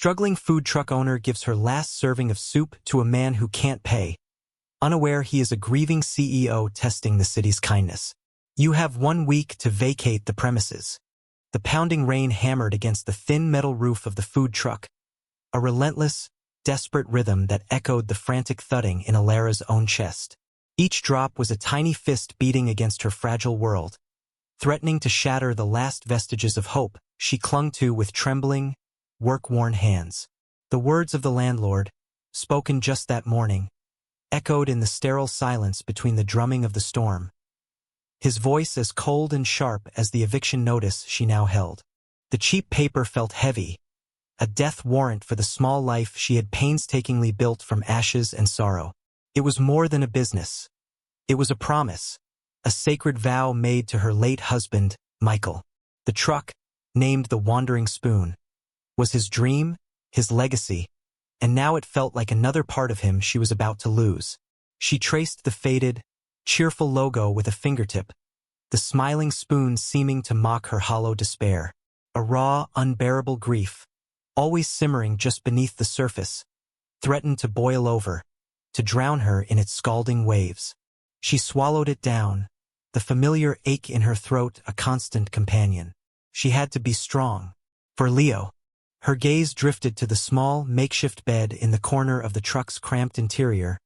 struggling food truck owner gives her last serving of soup to a man who can't pay, unaware he is a grieving CEO testing the city's kindness. You have 1 week to vacate the premises. The pounding rain hammered against the thin metal roof of the food truck, a relentless, desperate rhythm that echoed the frantic thudding in Alara's own chest. Each drop was a tiny fist beating against her fragile world, threatening to shatter the last vestiges of hope she clung to with trembling, work-worn hands. The words of the landlord, spoken just that morning, echoed in the sterile silence between the drumming of the storm, his voice as cold and sharp as the eviction notice she now held. The cheap paper felt heavy, a death warrant for the small life she had painstakingly built from ashes and sorrow. It was more than a business. It was a promise, a sacred vow made to her late husband, Michael. The truck, named the Wandering Spoon, was his dream, his legacy, and now it felt like another part of him she was about to lose. She traced the faded, cheerful logo with a fingertip, the smiling spoon seeming to mock her hollow despair. A raw, unbearable grief, always simmering just beneath the surface, threatened to boil over, to drown her in its scalding waves. She swallowed it down, the familiar ache in her throat a constant companion. She had to be strong. For Leo. Her gaze drifted to the small, makeshift bed in the corner of the truck's cramped interior,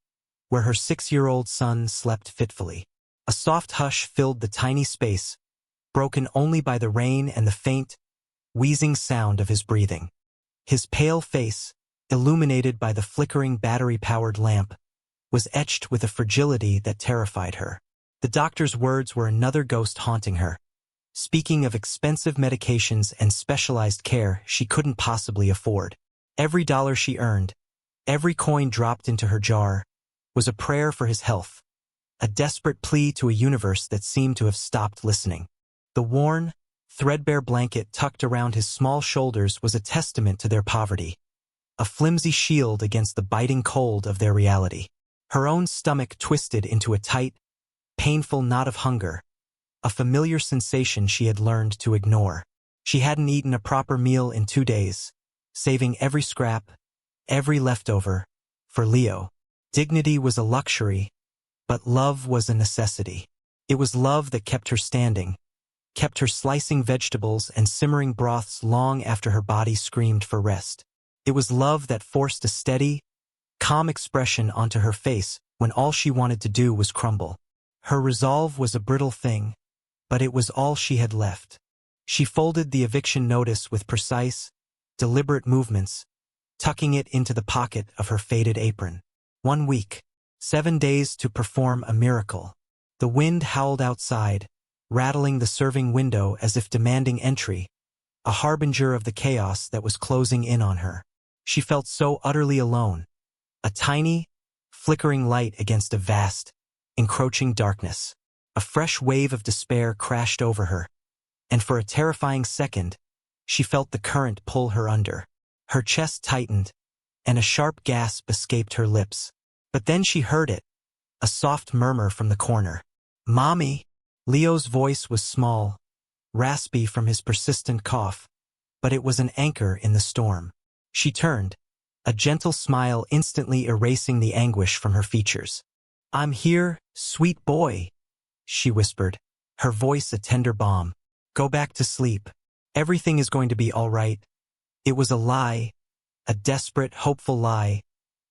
where her 6-year-old son slept fitfully. A soft hush filled the tiny space, broken only by the rain and the faint, wheezing sound of his breathing. His pale face, illuminated by the flickering battery-powered lamp, was etched with a fragility that terrified her. The doctor's words were another ghost haunting her, speaking of expensive medications and specialized care she couldn't possibly afford. Every dollar she earned, every coin dropped into her jar, was a prayer for his health, a desperate plea to a universe that seemed to have stopped listening. The worn, threadbare blanket tucked around his small shoulders was a testament to their poverty, a flimsy shield against the biting cold of their reality. Her own stomach twisted into a tight, painful knot of hunger, a familiar sensation she had learned to ignore. She hadn't eaten a proper meal in 2 days, saving every scrap, every leftover, for Leo. Dignity was a luxury, but love was a necessity. It was love that kept her standing, kept her slicing vegetables and simmering broths long after her body screamed for rest. It was love that forced a steady, calm expression onto her face when all she wanted to do was crumble. Her resolve was a brittle thing, but it was all she had left. She folded the eviction notice with precise, deliberate movements, tucking it into the pocket of her faded apron. 1 week, 7 days to perform a miracle. The wind howled outside, rattling the serving window as if demanding entry, a harbinger of the chaos that was closing in on her. She felt so utterly alone, a tiny, flickering light against a vast, encroaching darkness. A fresh wave of despair crashed over her, and for a terrifying second, she felt the current pull her under. Her chest tightened, and a sharp gasp escaped her lips. But then she heard it, a soft murmur from the corner. "Mommy!" Leo's voice was small, raspy from his persistent cough, but it was an anchor in the storm. She turned, a gentle smile instantly erasing the anguish from her features. "I'm here, sweet boy," she whispered, her voice a tender balm. "Go back to sleep. Everything is going to be all right." It was a lie, a desperate, hopeful lie,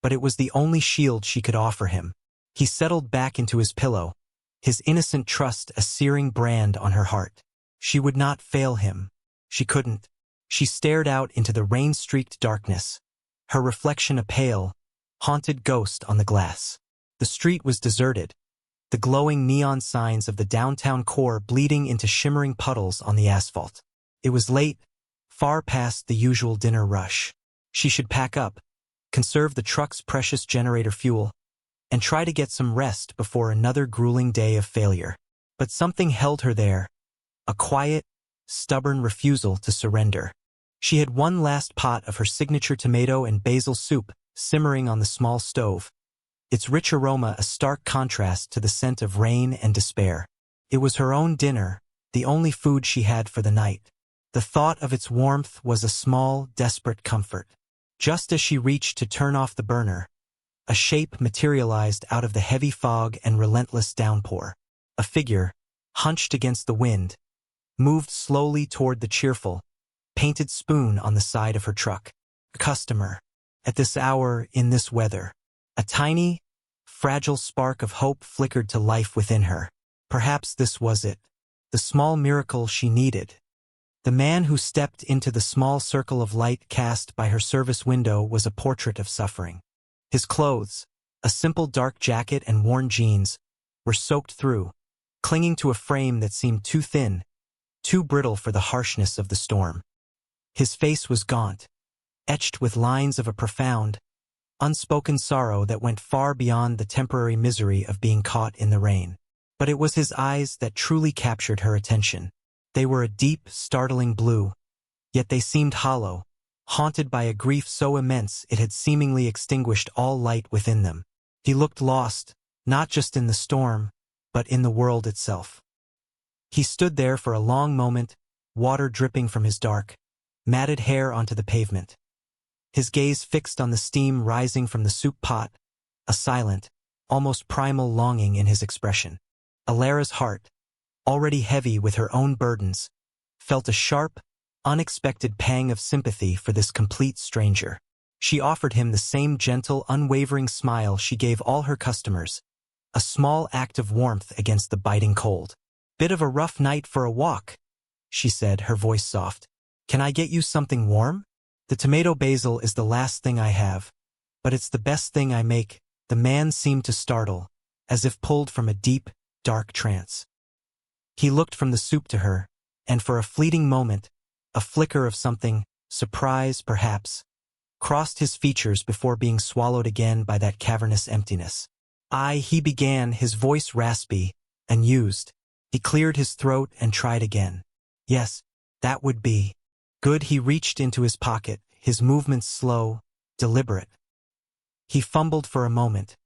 but it was the only shield she could offer him. He settled back into his pillow, his innocent trust a searing brand on her heart. She would not fail him. She couldn't. She stared out into the rain-streaked darkness, her reflection a pale, haunted ghost on the glass. The street was deserted, the glowing neon signs of the downtown core bleeding into shimmering puddles on the asphalt. It was late, far past the usual dinner rush. She should pack up, conserve the truck's precious generator fuel, and try to get some rest before another grueling day of failure. But something held her there, a quiet, stubborn refusal to surrender. She had one last pot of her signature tomato and basil soup simmering on the small stove, its rich aroma a stark contrast to the scent of rain and despair. It was her own dinner, the only food she had for the night. The thought of its warmth was a small, desperate comfort. Just as she reached to turn off the burner, a shape materialized out of the heavy fog and relentless downpour. A figure, hunched against the wind, moved slowly toward the cheerful, painted spoon on the side of her truck. A customer. At this hour, in this weather. A tiny, fragile spark of hope flickered to life within her. Perhaps this was it. The small miracle she needed. The man who stepped into the small circle of light cast by her service window was a portrait of suffering. His clothes, a simple dark jacket and worn jeans, were soaked through, clinging to a frame that seemed too thin, too brittle for the harshness of the storm. His face was gaunt, etched with lines of a profound, unspoken sorrow that went far beyond the temporary misery of being caught in the rain. But it was his eyes that truly captured her attention. They were a deep, startling blue, yet they seemed hollow, haunted by a grief so immense it had seemingly extinguished all light within them. He looked lost, not just in the storm, but in the world itself. He stood there for a long moment, water dripping from his dark, matted hair onto the pavement. His gaze fixed on the steam rising from the soup pot, a silent, almost primal longing in his expression. Alara's heart, already heavy with her own burdens, felt a sharp, unexpected pang of sympathy for this complete stranger. She offered him the same gentle, unwavering smile she gave all her customers, a small act of warmth against the biting cold. "Bit of a rough night for a walk," she said, her voice soft. "Can I get you something warm? The tomato basil is the last thing I have, but it's the best thing I make." The man seemed to startle, as if pulled from a deep, dark trance. He looked from the soup to her, and for a fleeting moment, a flicker of something, surprise perhaps, crossed his features before being swallowed again by that cavernous emptiness. He began, his voice raspy and used. He cleared his throat and tried again. Yes, that would be good. He reached into his pocket, his movements slow, deliberate. He fumbled for a moment,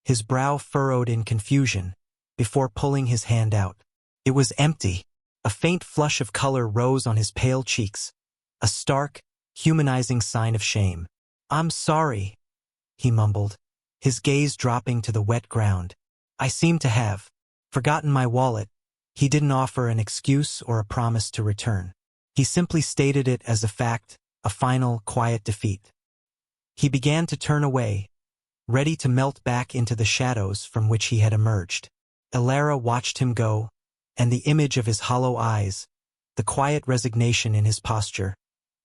his brow furrowed in confusion, before pulling his hand out. It was empty. A faint flush of color rose on his pale cheeks, a stark, humanizing sign of shame. "I'm sorry," he mumbled, his gaze dropping to the wet ground. "I seem to have forgotten my wallet." He didn't offer an excuse or a promise to return. He simply stated it as a fact, a final, quiet defeat. He began to turn away, ready to melt back into the shadows from which he had emerged. Alara watched him go, and the image of his hollow eyes, the quiet resignation in his posture,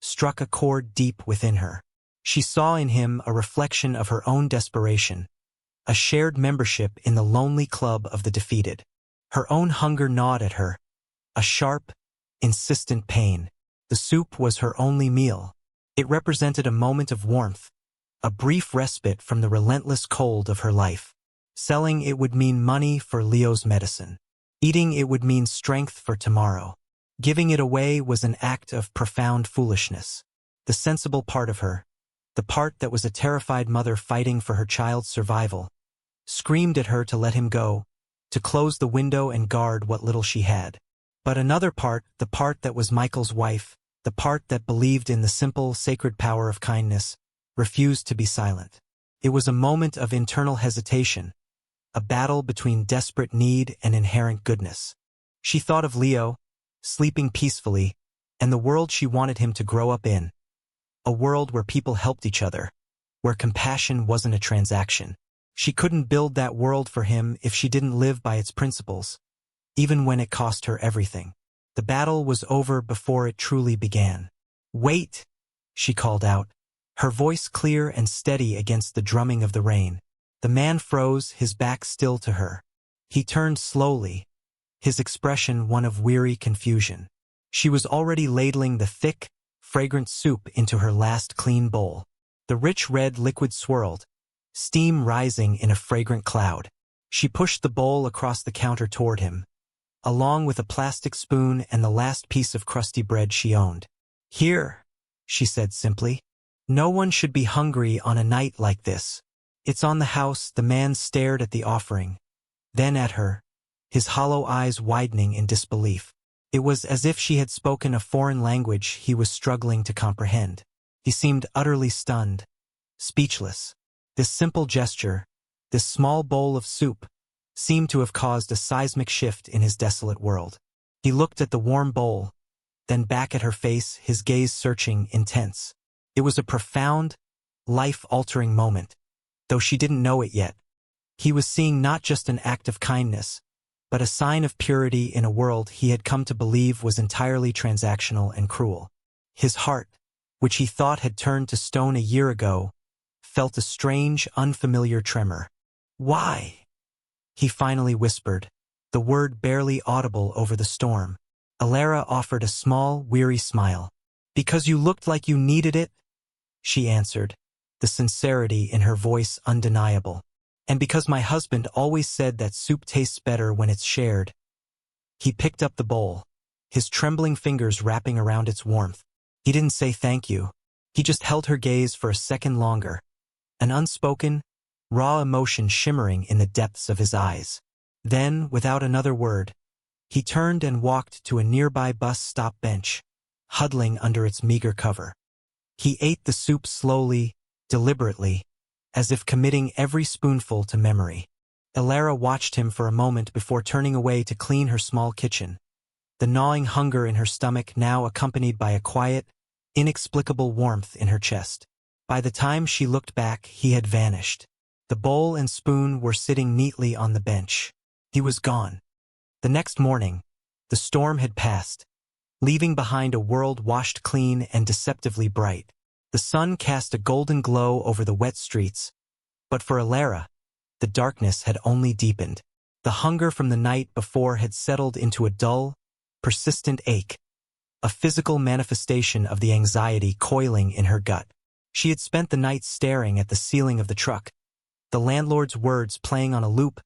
struck a chord deep within her. She saw in him a reflection of her own desperation, a shared membership in the lonely club of the defeated. Her own hunger gnawed at her, a sharp, insistent pain. The soup was her only meal. It represented a moment of warmth, a brief respite from the relentless cold of her life. Selling it would mean money for Leo's medicine. Eating it would mean strength for tomorrow. Giving it away was an act of profound foolishness. The sensible part of her, the part that was a terrified mother fighting for her child's survival, screamed at her to let him go, to close the window and guard what little she had. But another part, the part that was Michael's wife, the part that believed in the simple, sacred power of kindness, refused to be silent. It was a moment of internal hesitation, a battle between desperate need and inherent goodness. She thought of Leo, sleeping peacefully, and the world she wanted him to grow up in. A world where people helped each other, where compassion wasn't a transaction. She couldn't build that world for him if she didn't live by its principles, even when it cost her everything. The battle was over before it truly began. "Wait," she called out, her voice clear and steady against the drumming of the rain. The man froze, his back still to her. He turned slowly, his expression one of weary confusion. She was already ladling the thick, fragrant soup into her last clean bowl. The rich red liquid swirled, steam rising in a fragrant cloud. She pushed the bowl across the counter toward him, along with a plastic spoon and the last piece of crusty bread she owned. "Here," she said simply. "No one should be hungry on a night like this. It's on the house." The man stared at the offering, then at her, his hollow eyes widening in disbelief. It was as if she had spoken a foreign language he was struggling to comprehend. He seemed utterly stunned, speechless. This simple gesture, this small bowl of soup, seemed to have caused a seismic shift in his desolate world. He looked at the warm bowl, then back at her face, his gaze searching, intense. It was a profound, life-altering moment, though she didn't know it yet. He was seeing not just an act of kindness, but a sign of purity in a world he had come to believe was entirely transactional and cruel. His heart, which he thought had turned to stone a year ago, felt a strange, unfamiliar tremor. "Why?" he finally whispered, the word barely audible over the storm. Alara offered a small, weary smile. "Because you looked like you needed it," she answered, the sincerity in her voice undeniable. "And because my husband always said that soup tastes better when it's shared." He picked up the bowl, his trembling fingers wrapping around its warmth. He didn't say thank you. He just held her gaze for a second longer, an unspoken, raw emotion shimmering in the depths of his eyes. Then, without another word, he turned and walked to a nearby bus stop bench, huddling under its meager cover. He ate the soup slowly, deliberately, as if committing every spoonful to memory. Alara watched him for a moment before turning away to clean her small kitchen, the gnawing hunger in her stomach now accompanied by a quiet, inexplicable warmth in her chest. By the time she looked back, he had vanished. The bowl and spoon were sitting neatly on the bench. He was gone. The next morning, the storm had passed, leaving behind a world washed clean and deceptively bright. The sun cast a golden glow over the wet streets, but for Alara, the darkness had only deepened. The hunger from the night before had settled into a dull, persistent ache, a physical manifestation of the anxiety coiling in her gut. She had spent the night staring at the ceiling of the truck, the landlord's words playing on a loop,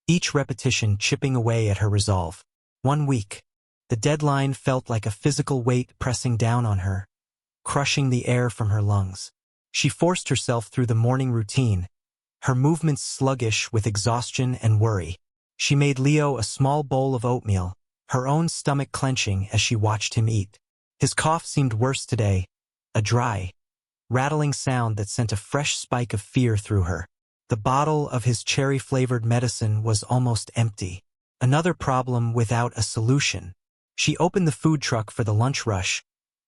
each repetition chipping away at her resolve. 1 week. The deadline felt like a physical weight pressing down on her, crushing the air from her lungs. She forced herself through the morning routine, her movements sluggish with exhaustion and worry. She made Leo a small bowl of oatmeal, her own stomach clenching as she watched him eat. His cough seemed worse today, a dry, rattling sound that sent a fresh spike of fear through her. The bottle of his cherry-flavored medicine was almost empty. Another problem without a solution. She opened the food truck for the lunch rush,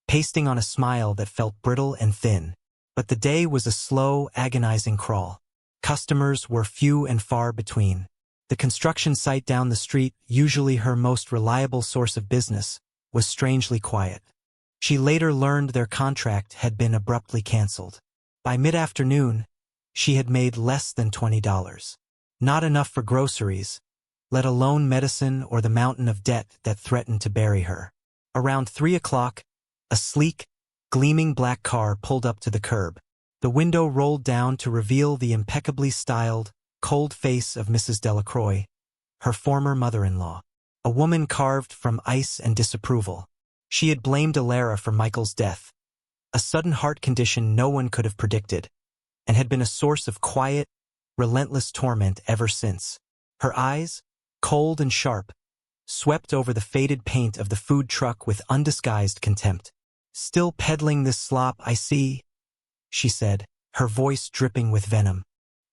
pasting on a smile that felt brittle and thin. But the day was a slow, agonizing crawl. Customers were few and far between. The construction site down the street, usually her most reliable source of business, was strangely quiet. She later learned their contract had been abruptly canceled. By mid-afternoon, she had made less than $20. Not enough for groceries, let alone medicine or the mountain of debt that threatened to bury her. Around 3 o'clock, a sleek, gleaming black car pulled up to the curb. The window rolled down to reveal the impeccably styled, cold face of Mrs. Delacroix, her former mother-in-law. A woman carved from ice and disapproval. She had blamed Alara for Michael's death, a sudden heart condition no one could have predicted, and had been a source of quiet, relentless torment ever since. Her eyes, cold and sharp, swept over the faded paint of the food truck with undisguised contempt. "Still peddling this slop, I see," she said, her voice dripping with venom.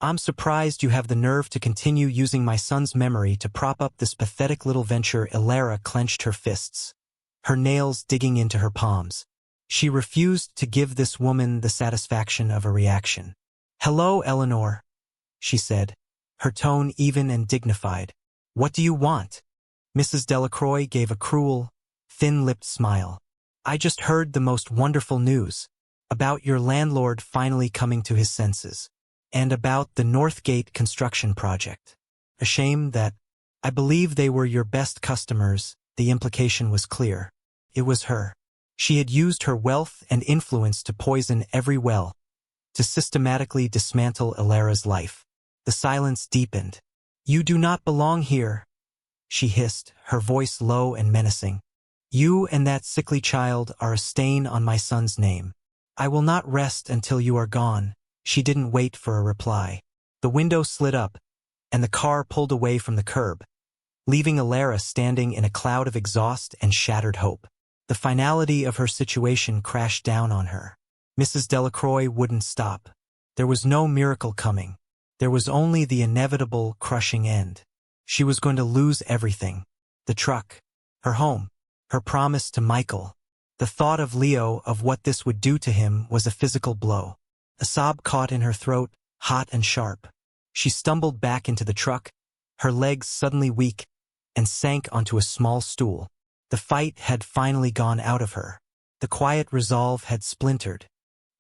"I'm surprised you have the nerve to continue using my son's memory to prop up this pathetic little venture." Alara clenched her fists, her nails digging into her palms. She refused to give this woman the satisfaction of a reaction. "Hello, Eleanor," she said, her tone even and dignified. "What do you want?" Mrs. Delacroix gave a cruel, thin-lipped smile. "I just heard the most wonderful news about your landlord finally coming to his senses, and about the Northgate construction project. A shame that I believe they were your best customers." The implication was clear. It was her. She had used her wealth and influence to poison every well, to systematically dismantle Alara's life. The silence deepened. "You do not belong here," she hissed, her voice low and menacing. "You and that sickly child are a stain on my son's name. I will not rest until you are gone." She didn't wait for a reply. The window slid up, and the car pulled away from the curb, leaving Alara standing in a cloud of exhaust and shattered hope. The finality of her situation crashed down on her. Mrs. Delacroix wouldn't stop. There was no miracle coming. There was only the inevitable, crushing end. She was going to lose everything. The truck, her home, her promise to Michael. The thought of Leo, of what this would do to him, was a physical blow. A sob caught in her throat, hot and sharp. She stumbled back into the truck, her legs suddenly weak, and sank onto a small stool. The fight had finally gone out of her. The quiet resolve had splintered.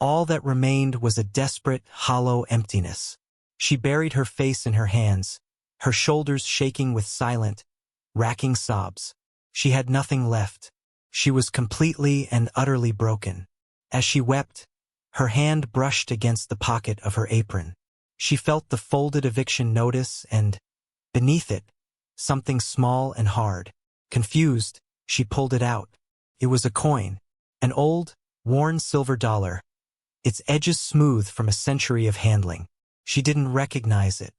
All that remained was a desperate, hollow emptiness. She buried her face in her hands, her shoulders shaking with silent, racking sobs. She had nothing left. She was completely and utterly broken. As she wept, her hand brushed against the pocket of her apron. She felt the folded eviction notice and, beneath it, something small and hard. Confused, she pulled it out. It was a coin, an old, worn silver dollar, its edges smooth from a century of handling. She didn't recognize it.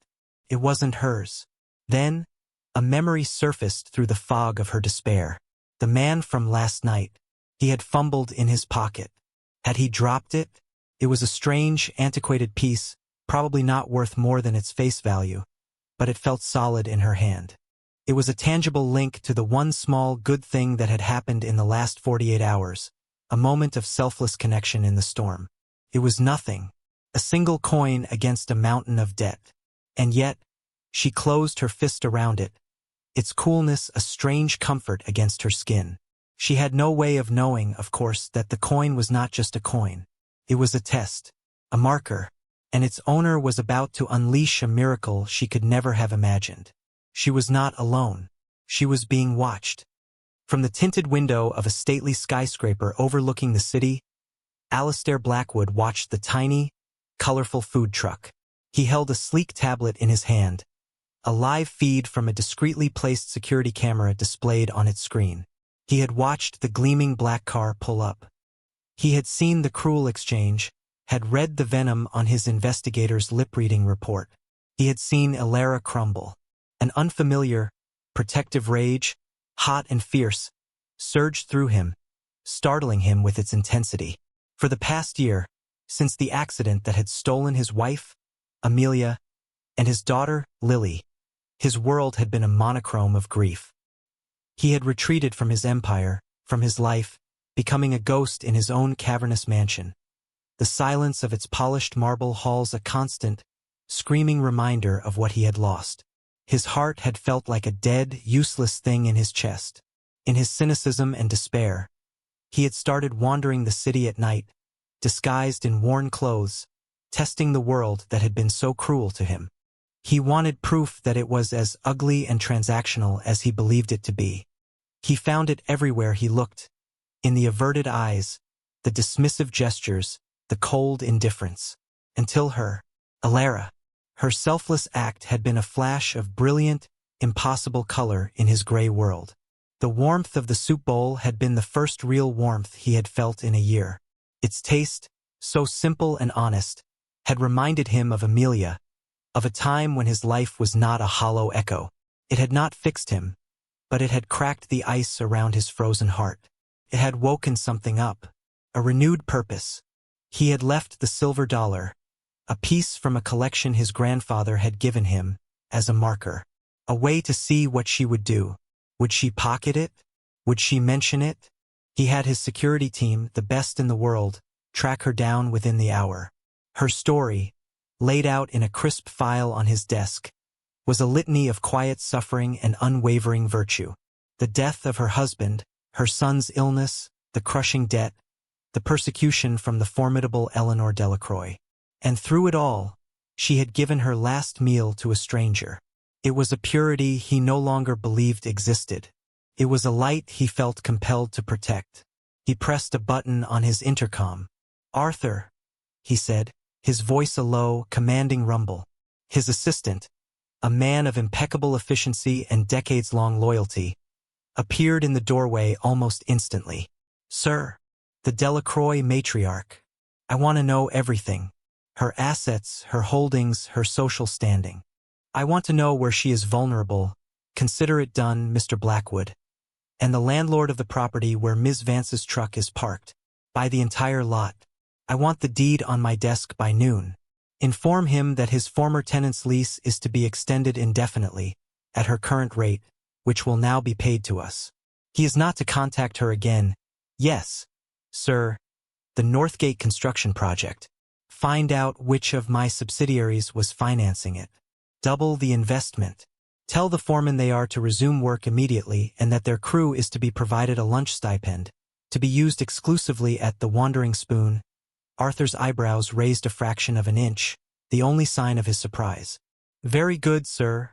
It wasn't hers. Then, a memory surfaced through the fog of her despair. The man from last night. He had fumbled in his pocket. Had he dropped it? It was a strange, antiquated piece, probably not worth more than its face value, but it felt solid in her hand. It was a tangible link to the one small good thing that had happened in the last 48 hours, a moment of selfless connection in the storm. It was nothing, a single coin against a mountain of debt. And yet, she closed her fist around it, its coolness a strange comfort against her skin. She had no way of knowing, of course, that the coin was not just a coin. It was a test, a marker, and its owner was about to unleash a miracle she could never have imagined. She was not alone. She was being watched. From the tinted window of a stately skyscraper overlooking the city, Alistair Blackwood watched the tiny, colorful food truck. He held a sleek tablet in his hand, a live feed from a discreetly placed security camera displayed on its screen. He had watched the gleaming black car pull up. He had seen the cruel exchange, had read the venom on his investigator's lip-reading report. He had seen Ilara crumble. An unfamiliar, protective rage, hot and fierce, surged through him, startling him with its intensity. For the past year, since the accident that had stolen his wife, Amelia, and his daughter, Lily, his world had been a monochrome of grief. He had retreated from his empire, from his life, becoming a ghost in his own cavernous mansion. The silence of its polished marble halls a constant, screaming reminder of what he had lost. His heart had felt like a dead, useless thing in his chest. In his cynicism and despair, he had started wandering the city at night, disguised in worn clothes, testing the world that had been so cruel to him. He wanted proof that it was as ugly and transactional as he believed it to be. He found it everywhere he looked, in the averted eyes, the dismissive gestures, the cold indifference. Until Ilara, her selfless act had been a flash of brilliant, impossible color in his gray world. The warmth of the soup bowl had been the first real warmth he had felt in a year. Its taste, so simple and honest, had reminded him of Amelia, of a time when his life was not a hollow echo. It had not fixed him, but it had cracked the ice around his frozen heart. It had woken something up, a renewed purpose. He had left the silver dollar, a piece from a collection his grandfather had given him, as a marker, a way to see what she would do. Would she pocket it? Would she mention it? He had his security team, the best in the world, track her down within the hour. Her story, laid out in a crisp file on his desk, was a litany of quiet suffering and unwavering virtue. The death of her husband, her son's illness, the crushing debt, the persecution from the formidable Eleanor Delacroix. And through it all, she had given her last meal to a stranger. It was a purity he no longer believed existed. It was a light he felt compelled to protect. He pressed a button on his intercom. "Arthur," he said, his voice a low, commanding rumble. His assistant, a man of impeccable efficiency and decades-long loyalty, appeared in the doorway almost instantly. "Sir, the Delacroix matriarch. I want to know everything. Her assets, her holdings, her social standing. I want to know where she is vulnerable. Consider it done, Mr. Blackwood. And the landlord of the property where Ms. Vance's truck is parked. Buy the entire lot. I want the deed on my desk by noon. Inform him that his former tenant's lease is to be extended indefinitely, at her current rate, which will now be paid to us. He is not to contact her again. Yes, sir. The Northgate construction project. Find out which of my subsidiaries was financing it. Double the investment. Tell the foreman they are to resume work immediately and that their crew is to be provided a lunch stipend, to be used exclusively at the Wandering Spoon. Arthur's eyebrows raised a fraction of an inch, the only sign of his surprise. Very good, sir.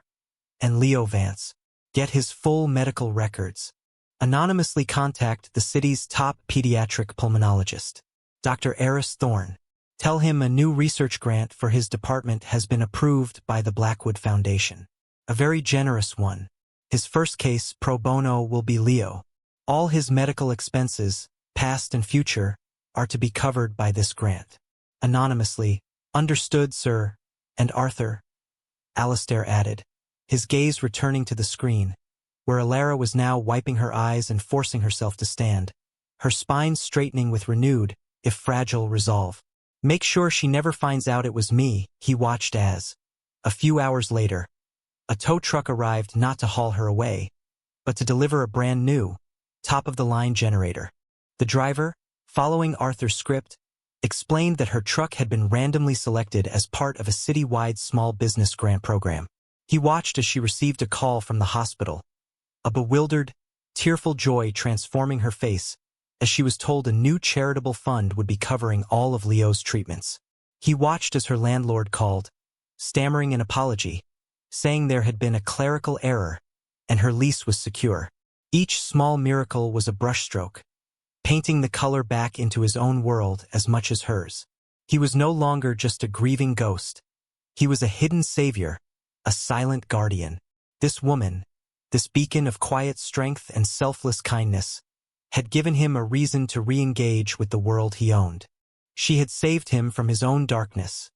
And Leo Vance. Get his full medical records. Anonymously contact the city's top pediatric pulmonologist, Dr. Eris Thorne. Tell him a new research grant for his department has been approved by the Blackwood Foundation. A very generous one. His first case pro bono will be Leo. All his medical expenses, past and future, are to be covered by this grant. Anonymously, understood, sir. And Arthur, Alistair added, his gaze returning to the screen, where Alara was now wiping her eyes and forcing herself to stand, her spine straightening with renewed, if fragile, resolve. Make sure she never finds out it was me, he watched as, a few hours later, a tow truck arrived not to haul her away, but to deliver a brand new, top-of-the-line generator. The driver, following Arthur's script, explained that her truck had been randomly selected as part of a city-wide small business grant program. He watched as she received a call from the hospital, a bewildered, tearful joy transforming her face as she was told a new charitable fund would be covering all of Leo's treatments. He watched as her landlord called, stammering an apology, saying there had been a clerical error and her lease was secure. Each small miracle was a brushstroke, painting the color back into his own world as much as hers. He was no longer just a grieving ghost. He was a hidden savior, a silent guardian. This woman, this beacon of quiet strength and selfless kindness, had given him a reason to re-engage with the world he owned. She had saved him from his own darkness,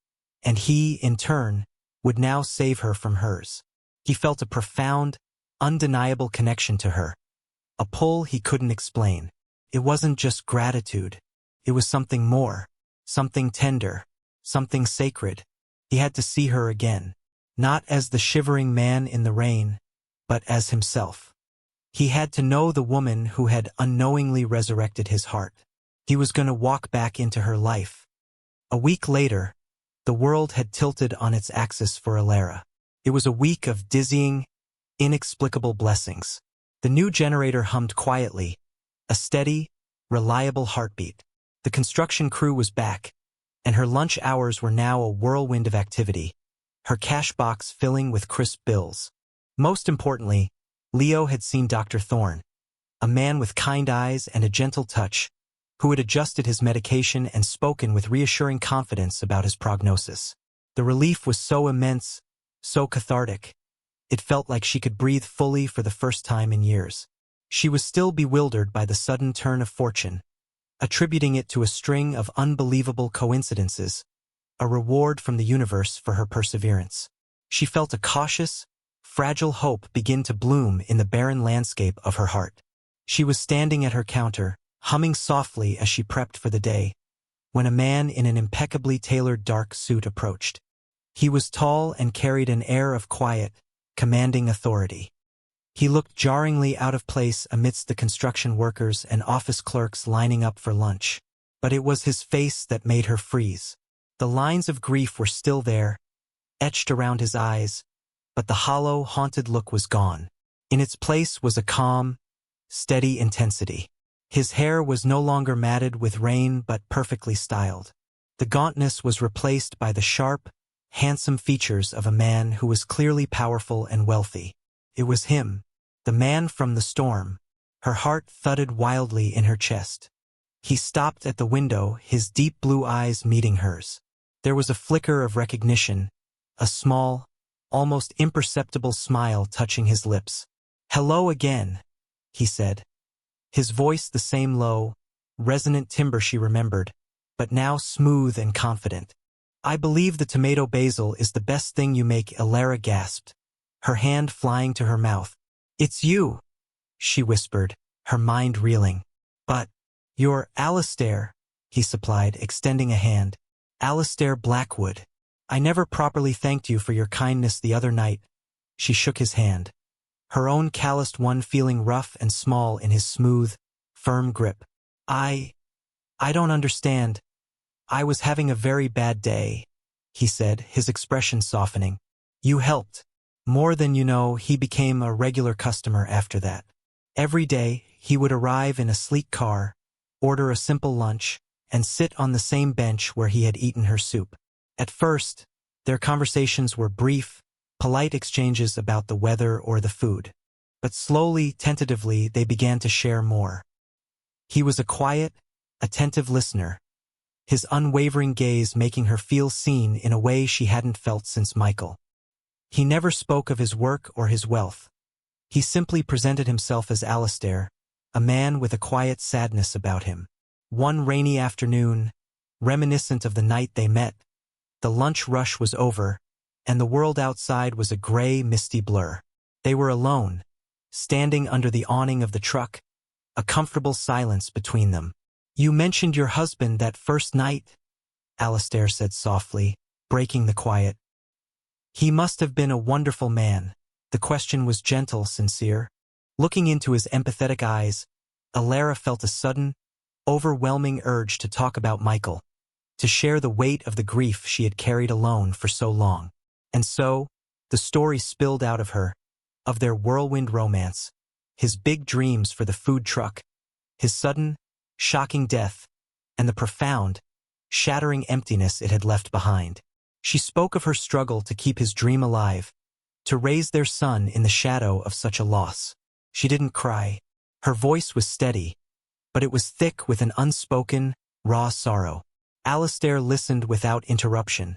and he, in turn, would now save her from hers. He felt a profound, undeniable connection to her, a pull he couldn't explain. It wasn't just gratitude. It was something more, something tender, something sacred. He had to see her again, not as the shivering man in the rain, but as himself. He had to know the woman who had unknowingly resurrected his heart. He was going to walk back into her life. A week later, the world had tilted on its axis for Alara. It was a week of dizzying, inexplicable blessings. The new generator hummed quietly, a steady, reliable heartbeat. The construction crew was back, and her lunch hours were now a whirlwind of activity, her cash box filling with crisp bills. Most importantly, Leo had seen Dr. Thorne, a man with kind eyes and a gentle touch, who had adjusted his medication and spoken with reassuring confidence about his prognosis. The relief was so immense, so cathartic. It felt like she could breathe fully for the first time in years. She was still bewildered by the sudden turn of fortune, attributing it to a string of unbelievable coincidences, a reward from the universe for her perseverance. She felt a cautious, fragile hope begin to bloom in the barren landscape of her heart. She was standing at her counter, humming softly as she prepped for the day, when a man in an impeccably tailored dark suit approached. He was tall and carried an air of quiet, commanding authority. He looked jarringly out of place amidst the construction workers and office clerks lining up for lunch. But it was his face that made her freeze. The lines of grief were still there, etched around his eyes, but the hollow, haunted look was gone. In its place was a calm, steady intensity. His hair was no longer matted with rain but perfectly styled. The gauntness was replaced by the sharp, handsome features of a man who was clearly powerful and wealthy. It was him, the man from the storm. Her heart thudded wildly in her chest. He stopped at the window, his deep blue eyes meeting hers. There was a flicker of recognition, a small, almost imperceptible smile touching his lips. "Hello again," he said. His voice the same low, resonant timbre she remembered, but now smooth and confident. "I believe the tomato basil is the best thing you make," Alara gasped, her hand flying to her mouth. "It's you," she whispered, her mind reeling. "But you're Alistair," he supplied, extending a hand. Alistair Blackwood. I never properly thanked you for your kindness the other night. She shook his hand, her own calloused one feeling rough and small in his smooth, firm grip. I don't understand. I was having a very bad day, he said, his expression softening. You helped. More than you know, he became a regular customer after that. Every day, he would arrive in a sleek car, order a simple lunch, and sit on the same bench where he had eaten her soup. At first, their conversations were brief, polite exchanges about the weather or the food. But slowly, tentatively, they began to share more. He was a quiet, attentive listener, his unwavering gaze making her feel seen in a way she hadn't felt since Michael. He never spoke of his work or his wealth. He simply presented himself as Alistair, a man with a quiet sadness about him. One rainy afternoon, reminiscent of the night they met, the lunch rush was over, and the world outside was a gray, misty blur. They were alone, standing under the awning of the truck, a comfortable silence between them. You mentioned your husband that first night, Alistair said softly, breaking the quiet. He must have been a wonderful man. The question was gentle, sincere. Looking into his empathetic eyes, Alara felt a sudden, overwhelming urge to talk about Michael, to share the weight of the grief she had carried alone for so long. And so, the story spilled out of her, of their whirlwind romance, his big dreams for the food truck, his sudden, shocking death, and the profound, shattering emptiness it had left behind. She spoke of her struggle to keep his dream alive, to raise their son in the shadow of such a loss. She didn't cry. Her voice was steady, but it was thick with an unspoken, raw sorrow. Alistair listened without interruption,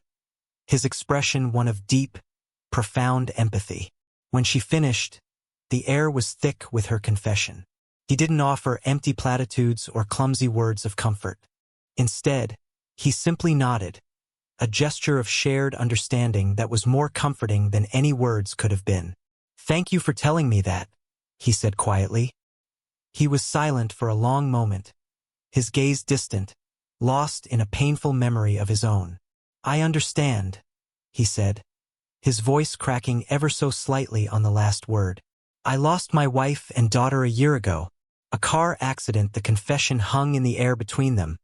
his expression one of deep, profound empathy. When she finished, the air was thick with her confession. He didn't offer empty platitudes or clumsy words of comfort. Instead, he simply nodded, a gesture of shared understanding that was more comforting than any words could have been. Thank you for telling me that, he said quietly. He was silent for a long moment, his gaze distant, lost in a painful memory of his own. I understand, he said, his voice cracking ever so slightly on the last word. I lost my wife and daughter a year ago. A car accident. The confession hung in the air between them,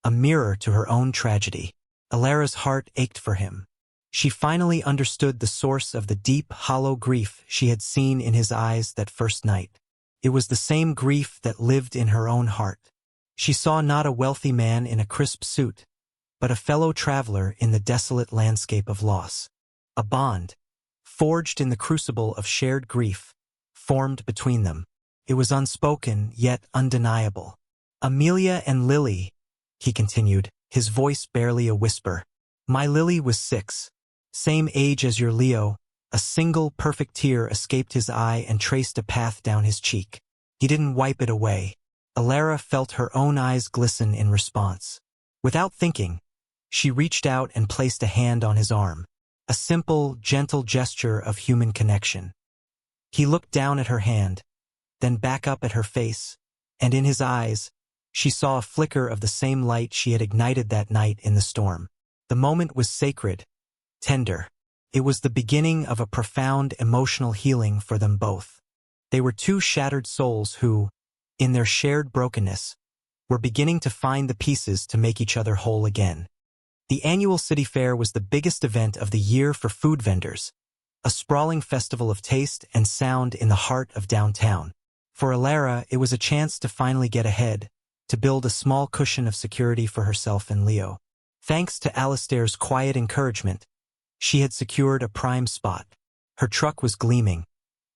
a mirror to her own tragedy. Alara's heart ached for him. She finally understood the source of the deep, hollow grief she had seen in his eyes that first night. It was the same grief that lived in her own heart. She saw not a wealthy man in a crisp suit, but a fellow traveler in the desolate landscape of loss. A bond, forged in the crucible of shared grief, formed between them. It was unspoken, yet undeniable. Amelia and Lily, he continued, his voice barely a whisper. My Lily was 6, same age as your Leo. A single perfect tear escaped his eye and traced a path down his cheek. He didn't wipe it away. Alara felt her own eyes glisten in response. Without thinking, she reached out and placed a hand on his arm, a simple, gentle gesture of human connection. He looked down at her hand, then back up at her face, and in his eyes, she saw a flicker of the same light she had ignited that night in the storm. The moment was sacred, tender. It was the beginning of a profound emotional healing for them both. They were two shattered souls who, in their shared brokenness, were beginning to find the pieces to make each other whole again. The annual city fair was the biggest event of the year for food vendors, a sprawling festival of taste and sound in the heart of downtown. For Alara, it was a chance to finally get ahead, to build a small cushion of security for herself and Leo. Thanks to Alistair's quiet encouragement, she had secured a prime spot. Her truck was gleaming,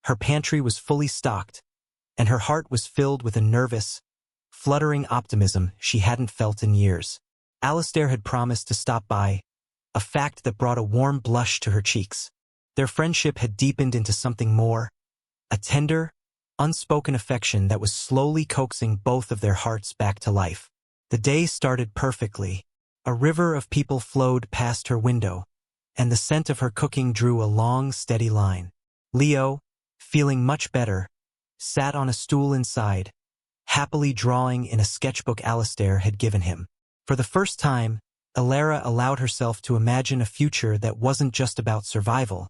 her pantry was fully stocked, and her heart was filled with a nervous, fluttering optimism she hadn't felt in years. Alistair had promised to stop by, a fact that brought a warm blush to her cheeks. Their friendship had deepened into something more, a tender, unspoken affection that was slowly coaxing both of their hearts back to life. The day started perfectly. A river of people flowed past her window, and the scent of her cooking drew a long, steady line. Leo, feeling much better, sat on a stool inside, happily drawing in a sketchbook Alistair had given him. For the first time, Alara allowed herself to imagine a future that wasn't just about survival,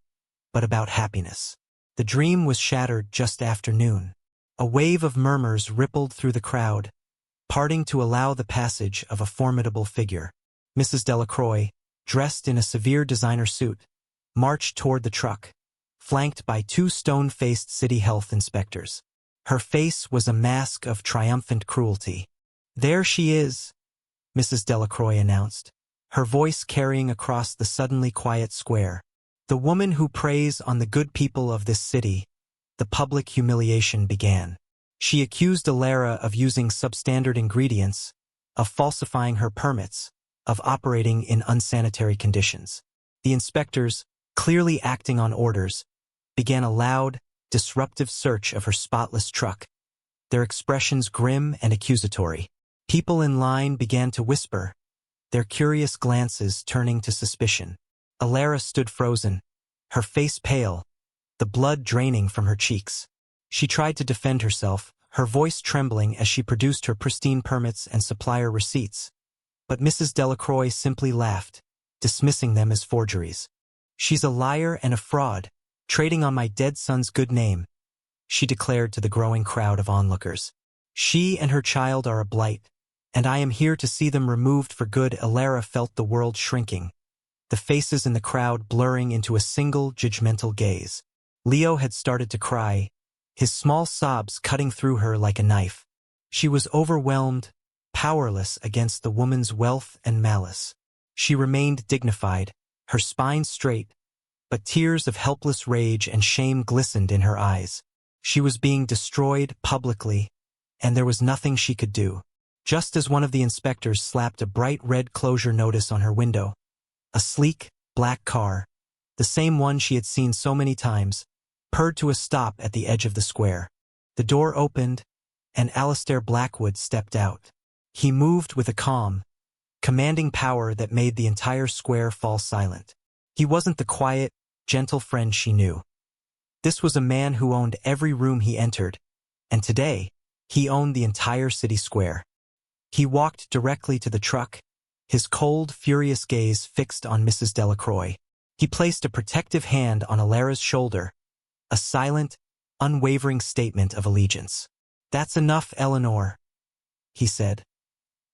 but about happiness. The dream was shattered just after noon. A wave of murmurs rippled through the crowd, parting to allow the passage of a formidable figure. Mrs. Delacroix, dressed in a severe designer suit, marched toward the truck, flanked by two stone-faced city health inspectors. Her face was a mask of triumphant cruelty. "There she is," Mrs. Delacroix announced, her voice carrying across the suddenly quiet square. "The woman who preys on the good people of this city." The public humiliation began. She accused Alara of using substandard ingredients, of falsifying her permits, of operating in unsanitary conditions. The inspectors, clearly acting on orders, began a loud, disruptive search of her spotless truck, their expressions grim and accusatory. People in line began to whisper, their curious glances turning to suspicion. Alara stood frozen, her face pale, the blood draining from her cheeks. She tried to defend herself, her voice trembling as she produced her pristine permits and supplier receipts. But Mrs. Delacroix simply laughed, dismissing them as forgeries. "She's a liar and a fraud, trading on my dead son's good name," she declared to the growing crowd of onlookers. "She and her child are a blight, and I am here to see them removed for good." Alara felt the world shrinking, the faces in the crowd blurring into a single judgmental gaze. Leo had started to cry, his small sobs cutting through her like a knife. She was overwhelmed, powerless against the woman's wealth and malice. She remained dignified, her spine straight, but tears of helpless rage and shame glistened in her eyes. She was being destroyed publicly, and there was nothing she could do. Just as one of the inspectors slapped a bright red closure notice on her window, a sleek, black car, the same one she had seen so many times, purred to a stop at the edge of the square. The door opened, and Alistair Blackwood stepped out. He moved with a calm, commanding power that made the entire square fall silent. He wasn't the quiet, gentle friend she knew. This was a man who owned every room he entered, and today, he owned the entire city square. He walked directly to the truck, his cold, furious gaze fixed on Mrs. Delacroix. He placed a protective hand on Alara's shoulder, a silent, unwavering statement of allegiance. "That's enough, Eleanor," he said,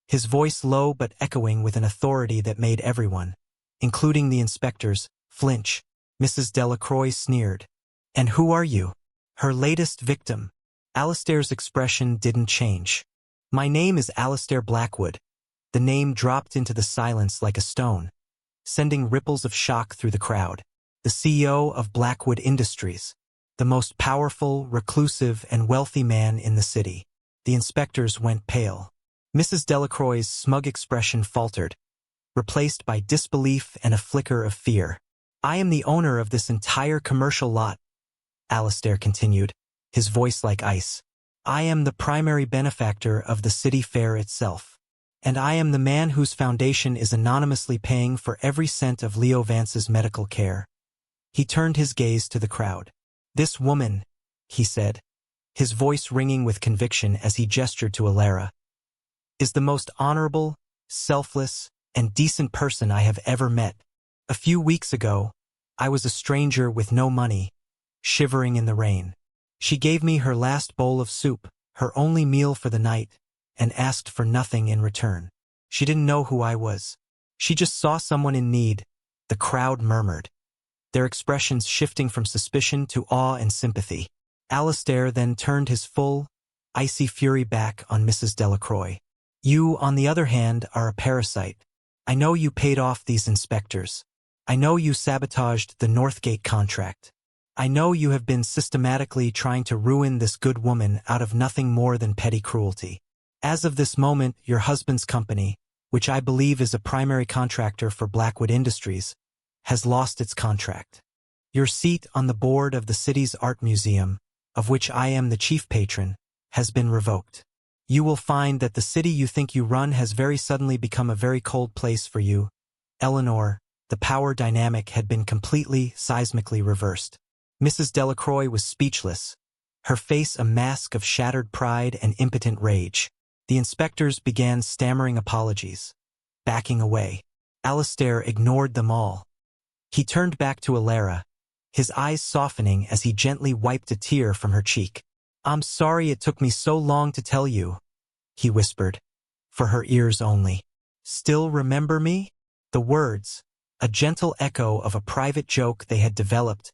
his voice low but echoing with an authority that made everyone, including the inspectors, flinch. Mrs. Delacroix sneered. "And who are you?" "Her latest victim." Alistair's expression didn't change. "My name is Alistair Blackwood." The name dropped into the silence like a stone, sending ripples of shock through the crowd. "The CEO of Blackwood Industries, the most powerful, reclusive, and wealthy man in the city." The inspectors went pale. Mrs. Delacroix's smug expression faltered, replaced by disbelief and a flicker of fear. "I am the owner of this entire commercial lot," Alistair continued, his voice like ice. "I am the primary benefactor of the city fair itself. And I am the man whose foundation is anonymously paying for every cent of Leo Vance's medical care." He turned his gaze to the crowd. "This woman," he said, his voice ringing with conviction as he gestured to Alara, "is the most honorable, selfless, and decent person I have ever met. A few weeks ago, I was a stranger with no money, shivering in the rain. She gave me her last bowl of soup, her only meal for the night, and asked for nothing in return. She didn't know who I was. She just saw someone in need." The crowd murmured, their expressions shifting from suspicion to awe and sympathy. Alistair then turned his full, icy fury back on Mrs. Delacroix. "You, on the other hand, are a parasite. I know you paid off these inspectors. I know you sabotaged the Northgate contract. I know you have been systematically trying to ruin this good woman out of nothing more than petty cruelty. As of this moment, your husband's company, which I believe is a primary contractor for Blackwood Industries, has lost its contract. Your seat on the board of the city's art museum, of which I am the chief patron, has been revoked. You will find that the city you think you run has very suddenly become a very cold place for you, Eleanor." The power dynamic had been completely, seismically reversed. Mrs. Delacroix was speechless, her face a mask of shattered pride and impotent rage. The inspectors began stammering apologies. backing away. Alistair ignored them all. He turned back to Alara, his eyes softening as he gently wiped a tear from her cheek. "I'm sorry it took me so long to tell you," he whispered, for her ears only. "Still remember me?" The words, a gentle echo of a private joke they had developed,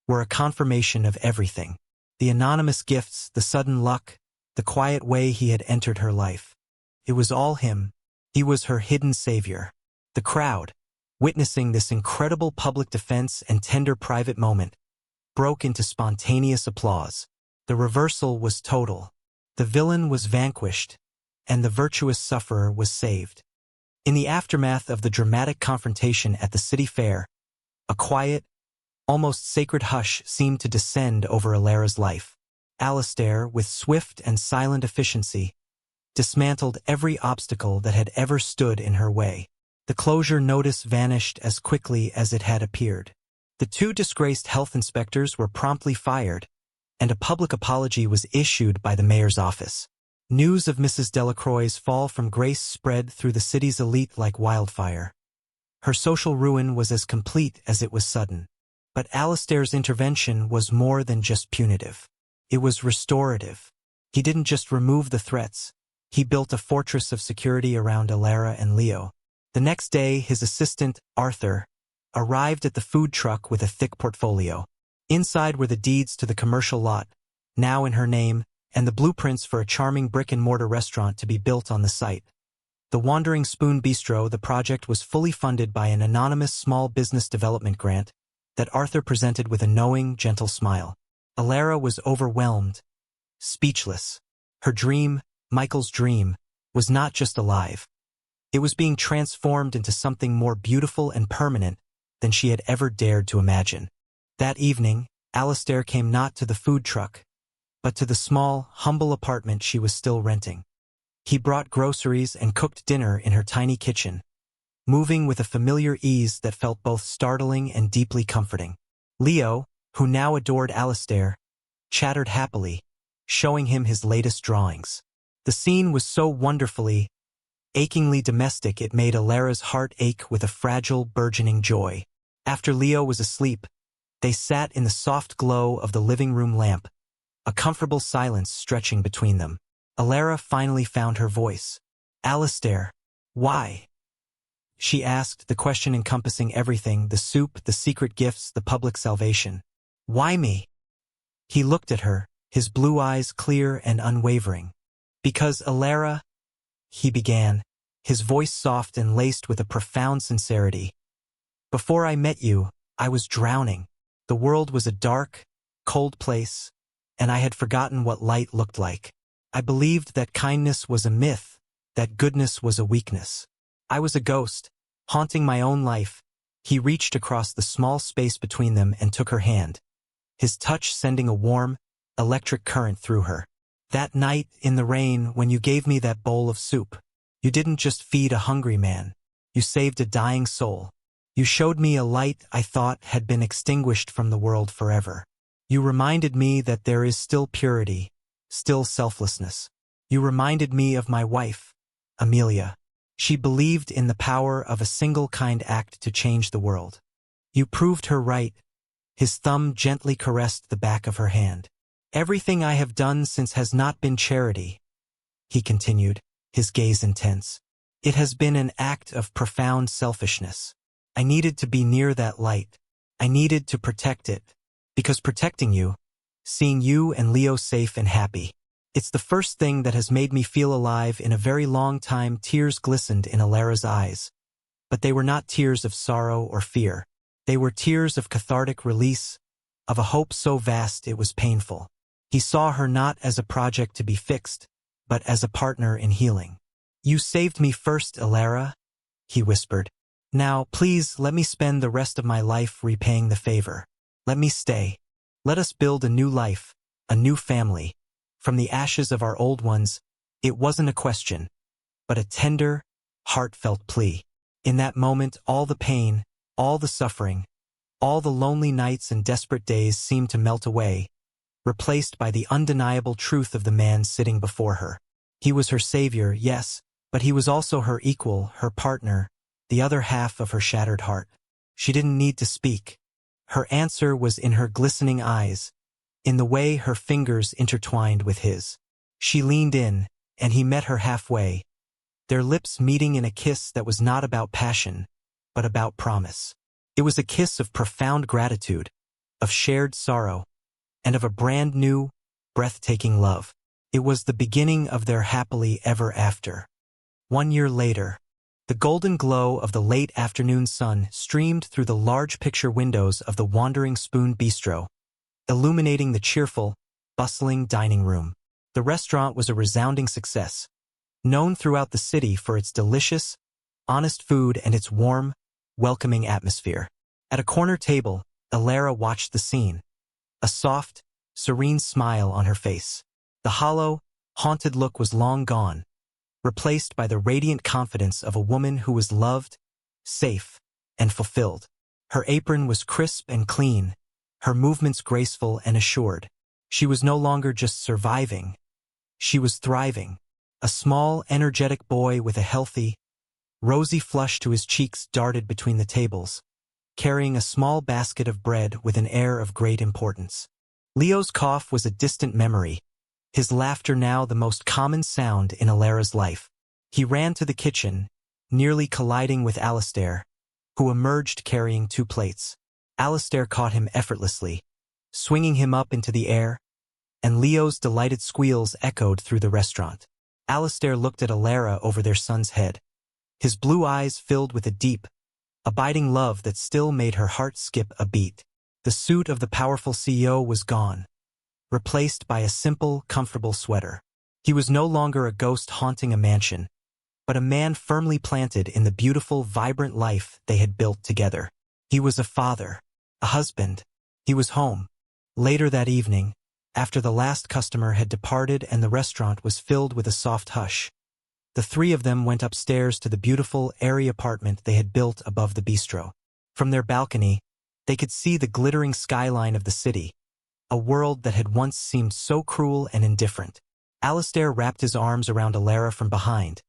were a confirmation of everything. The anonymous gifts, the sudden luck, the quiet way he had entered her life. It was all him. He was her hidden savior. The crowd, witnessing this incredible public defense and tender private moment, broke into spontaneous applause. The reversal was total. The villain was vanquished, and the virtuous sufferer was saved. In the aftermath of the dramatic confrontation at the city fair, a quiet, almost sacred hush seemed to descend over Alara's life. Alistair, with swift and silent efficiency, dismantled every obstacle that had ever stood in her way. The closure notice vanished as quickly as it had appeared. The two disgraced health inspectors were promptly fired, and a public apology was issued by the mayor's office. News of Mrs. Delacroix's fall from grace spread through the city's elite like wildfire. Her social ruin was as complete as it was sudden. But Alistair's intervention was more than just punitive. It was restorative. He didn't just remove the threats. He built a fortress of security around Alara and Leo. The next day, his assistant, Arthur, arrived at the food truck with a thick portfolio. Inside were the deeds to the commercial lot, now in her name, and the blueprints for a charming brick-and-mortar restaurant to be built on the site. The Wandering Spoon Bistro, the project was fully funded by an anonymous small business development grant that Arthur presented with a knowing, gentle smile. Alara was overwhelmed, speechless. Her dream, Michael's dream, was not just alive. It was being transformed into something more beautiful and permanent than she had ever dared to imagine. That evening, Alistair came not to the food truck, but to the small, humble apartment she was still renting. He brought groceries and cooked dinner in her tiny kitchen, moving with a familiar ease that felt both startling and deeply comforting. Leo, who now adored Alistair, chattered happily, showing him his latest drawings. The scene was so wonderfully, achingly domestic it made Alara's heart ache with a fragile, burgeoning joy. After Leo was asleep, they sat in the soft glow of the living room lamp, a comfortable silence stretching between them. Alara finally found her voice. "Alistair, why?" she asked, the question encompassing everything, the soup, the secret gifts, the public salvation. "Why me?" He looked at her, his blue eyes clear and unwavering. "Because, Alara," he began, his voice soft and laced with a profound sincerity. "Before I met you, I was drowning. The world was a dark, cold place, and I had forgotten what light looked like. I believed that kindness was a myth, that goodness was a weakness. I was a ghost, haunting my own life." He reached across the small space between them and took her hand, his touch sending a warm, electric current through her. "That night in the rain when you gave me that bowl of soup, you didn't just feed a hungry man. You saved a dying soul. You showed me a light I thought had been extinguished from the world forever. You reminded me that there is still purity, still selflessness. You reminded me of my wife, Amelia. She believed in the power of a single kind act to change the world. You proved her right." His thumb gently caressed the back of her hand. "Everything I have done since has not been charity," he continued, his gaze intense. "It has been an act of profound selfishness. I needed to be near that light. I needed to protect it. Because protecting you, seeing you and Leo safe and happy, it's the first thing that has made me feel alive in a very long time." Tears glistened in Alara's eyes, but they were not tears of sorrow or fear. They were tears of cathartic release, of a hope so vast it was painful. He saw her not as a project to be fixed, but as a partner in healing. "You saved me first, Alara," he whispered. "Now, please let me spend the rest of my life repaying the favor. Let me stay. Let us build a new life, a new family. From the ashes of our old ones." It wasn't a question, but a tender, heartfelt plea. In that moment, all the pain, all the suffering, all the lonely nights and desperate days seemed to melt away, replaced by the undeniable truth of the man sitting before her. He was her savior, yes, But he was also her equal, her partner, the other half of her shattered heart. She didn't need to speak. Her answer was in her glistening eyes, in the way her fingers intertwined with his. She leaned in, and he met her halfway, their lips meeting in a kiss that was not about passion, but about promise. It was a kiss of profound gratitude, of shared sorrow, and of a brand new, breathtaking love. It was the beginning of their happily ever after. 1 year later, the golden glow of the late afternoon sun streamed through the large picture windows of the Wandering Spoon Bistro, illuminating the cheerful, bustling dining room. The restaurant was a resounding success, known throughout the city for its delicious, honest food and its warm, welcoming atmosphere. At a corner table, Alara watched the scene, a soft, serene smile on her face. The hollow, haunted look was long gone, replaced by the radiant confidence of a woman who was loved, safe, and fulfilled. Her apron was crisp and clean, her movements graceful and assured. She was no longer just surviving. She was thriving. A small, energetic boy with a healthy, rosy flush to his cheeks darted between the tables, carrying a small basket of bread with an air of great importance. Leo's cough was a distant memory, his laughter now the most common sound in Alara's life. He ran to the kitchen, nearly colliding with Alistair, who emerged carrying 2 plates. Alistair caught him effortlessly, swinging him up into the air, and Leo's delighted squeals echoed through the restaurant. Alistair looked at Alara over their son's head, his blue eyes filled with a deep, abiding love that still made her heart skip a beat. The suit of the powerful CEO was gone, replaced by a simple, comfortable sweater. He was no longer a ghost haunting a mansion, but a man firmly planted in the beautiful, vibrant life they had built together. He was a father, a husband. He was home. Later that evening, after the last customer had departed and the restaurant was filled with a soft hush, the 3 of them went upstairs to the beautiful, airy apartment they had built above the bistro. From their balcony, they could see the glittering skyline of the city, a world that had once seemed so cruel and indifferent. Alistair wrapped his arms around Alara from behind,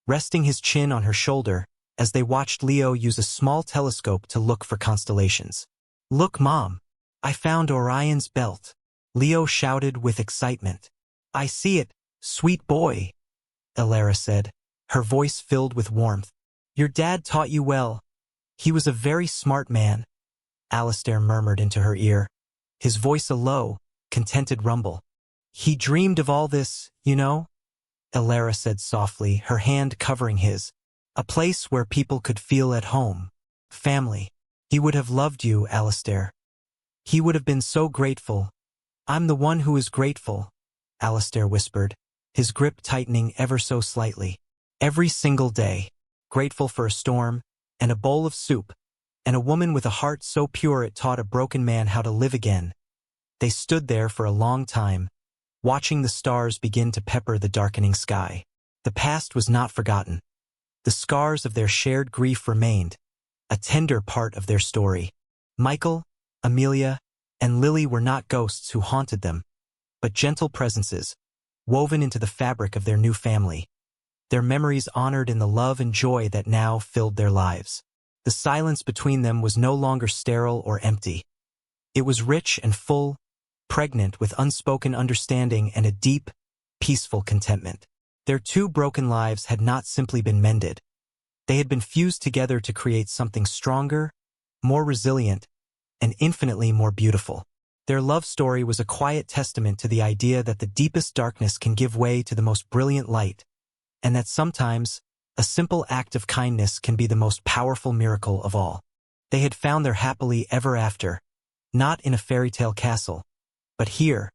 resting his chin on her shoulder as they watched Leo use a small telescope to look for constellations. "Look, Mom, I found Orion's belt," Leo shouted with excitement. "I see it, sweet boy," Alara said, her voice filled with warmth. "Your dad taught you well. He was a very smart man," Alistair murmured into her ear, his voice a low, contented rumble. "He dreamed of all this, you know," Alara said softly, her hand covering his. "A place where people could feel at home. Family. He would have loved you, Alistair. He would have been so grateful." "I'm the one who is grateful," Alistair whispered, his grip tightening ever so slightly. "Every single day. Grateful for a storm, and a bowl of soup, and a woman with a heart so pure it taught a broken man how to live again." They stood there for a long time, watching the stars begin to pepper the darkening sky. The past was not forgotten. The scars of their shared grief remained, a tender part of their story. Michael, Amelia, and Lily were not ghosts who haunted them, but gentle presences, woven into the fabric of their new family, their memories honored in the love and joy that now filled their lives. The silence between them was no longer sterile or empty. It was rich and full, pregnant with unspoken understanding and a deep, peaceful contentment. Their 2 broken lives had not simply been mended. They had been fused together to create something stronger, more resilient, and infinitely more beautiful. Their love story was a quiet testament to the idea that the deepest darkness can give way to the most brilliant light, and that sometimes a simple act of kindness can be the most powerful miracle of all. They had found their happily ever after, not in a fairy tale castle, but here,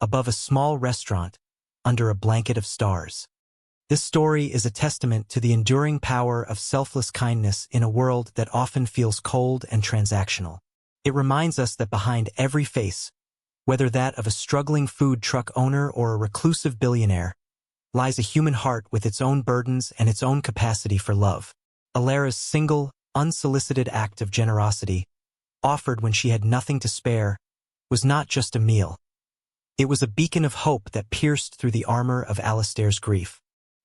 above a small restaurant, under a blanket of stars. This story is a testament to the enduring power of selfless kindness in a world that often feels cold and transactional. It reminds us that behind every face, whether that of a struggling food truck owner or a reclusive billionaire, lies a human heart with its own burdens and its own capacity for love. Alara's single, unsolicited act of generosity, offered when she had nothing to spare, was not just a meal. It was a beacon of hope that pierced through the armor of Alistair's grief.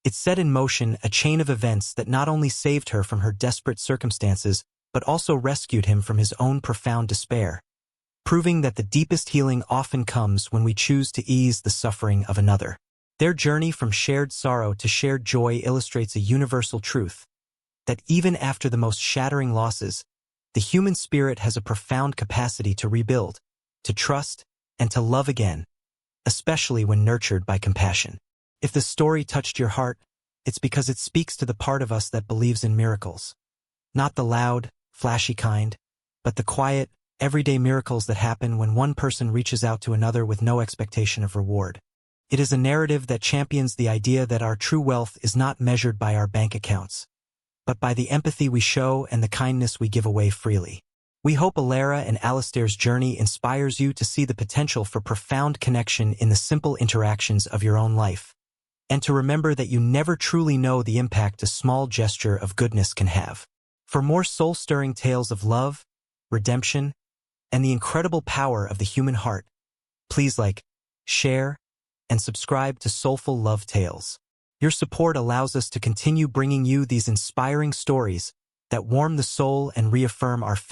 It set in motion a chain of events that not only saved her from her desperate circumstances, but also rescued him from his own profound despair, proving that the deepest healing often comes when we choose to ease the suffering of another. Their journey from shared sorrow to shared joy illustrates a universal truth, that even after the most shattering losses, the human spirit has a profound capacity to rebuild, to trust, and to love again, especially when nurtured by compassion. If the story touched your heart, it's because it speaks to the part of us that believes in miracles. Not the loud, flashy kind, but the quiet, everyday miracles that happen when one person reaches out to another with no expectation of reward. It is a narrative that champions the idea that our true wealth is not measured by our bank accounts, but by the empathy we show and the kindness we give away freely. We hope Alara and Alistair's journey inspires you to see the potential for profound connection in the simple interactions of your own life, and to remember that you never truly know the impact a small gesture of goodness can have. For more soul-stirring tales of love, redemption, and the incredible power of the human heart, please like, share, and subscribe to Soulful Love Tales. Your support allows us to continue bringing you these inspiring stories that warm the soul and reaffirm our faith